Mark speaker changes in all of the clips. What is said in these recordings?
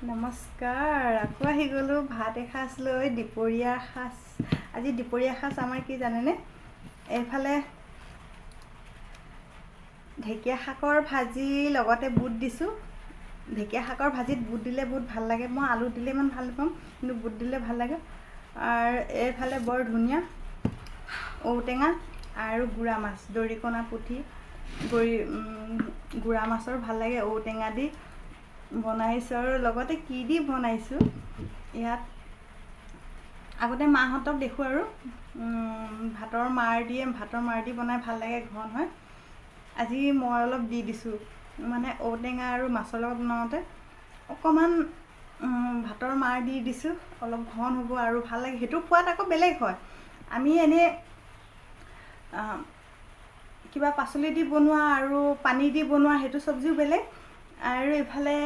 Speaker 1: নমস্কাৰ, আকৌ আহি গ'লোঁ ভাত এসাঁজ লৈ। দুপৰীয়া সাঁজ, আজি দুপৰীয়া সাঁজ আমাৰ কি জানেনে? এইফালে ঢেকীয়া শাকৰ ভাজি লগতে বুট দিছোঁ। ঢেকীয়া শাকৰ ভাজিত বুট দিলে বহুত ভাল লাগে। মই আলু দিলে ইমান ভাল নাপাওঁ, কিন্তু বুট দিলে ভাল লাগে। আৰু এইফালে বৰ ধুনীয়া ঔটেঙা আৰু গুড়া মাছ, দৰিকণা পুঠি গুড়া মাছৰ ভাল লাগে ঔটেঙা দি বনাইছোঁ। আৰু লগতে কি দি বনাইছোঁ ইয়াত আগতে মাহঁতক দেখোঁ আৰু ভাতৰ মাৰ দি বনাই ভাল লাগে, ঘন হয়। আজি মই অলপ দি দিছোঁ, মানে ঔটেঙা আৰু মাছৰ লগত বনাওঁতে অকণমান ভাতৰ মাৰ দি দিছোঁ, অলপ ঘন হ'ব আৰু ভাল লাগে। সেইটো সোৱাদ আকৌ বেলেগ হয়। আমি এনেই কিবা পাচলি দি বনোৱা আৰু পানী দি বনোৱা সেইটো চব্জিও বেলেগ, আৰু এইফালে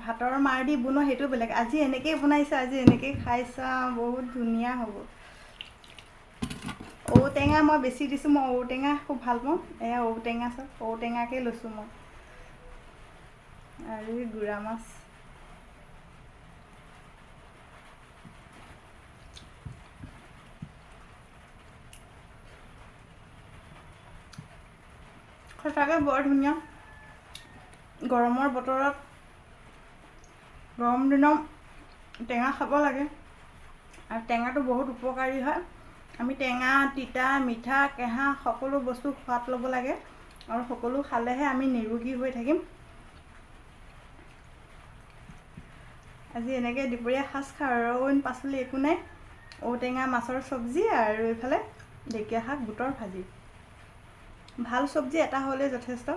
Speaker 1: ভাতৰ মাৰ দি বনোৱা সেইটো বেলেগ। আজি এনেকৈয়ে বনাইছোঁ, আজি এনেকৈয়ে খাই চাওঁ, বহুত ধুনীয়া হ'ব। ঔটেঙা মই বেছি দিছোঁ, মই ঔটেঙা খুব ভাল পাওঁ। এয়া ঔটেঙা চব ঔটেঙাকে লৈছোঁ মই, আৰু গুড়া মাছ। সঁচাকৈ বৰ ধুনীয়া। গৰমৰ বতৰত, গৰম দিনত টেঙা খাব লাগে, আৰু টেঙাটো বহুত উপকাৰী হয়। আমি টেঙা, তিতা, মিঠা, কেঁহা সকলো বস্তু সোৱাদ ল'ব লাগে, আৰু সকলো খালেহে আমি নিৰোগী হৈ থাকিম। আজি এনেকৈ দুপৰীয়া সাঁজ খাওঁ, আৰু অইন পাচলি একো নাই। ঔটেঙা মাছৰ চব্জি আৰু এইফালে ঢেকীয়া শাক বুটৰ ভাজি। ভাল চব্জি এটা হ'লেই যথেষ্ট।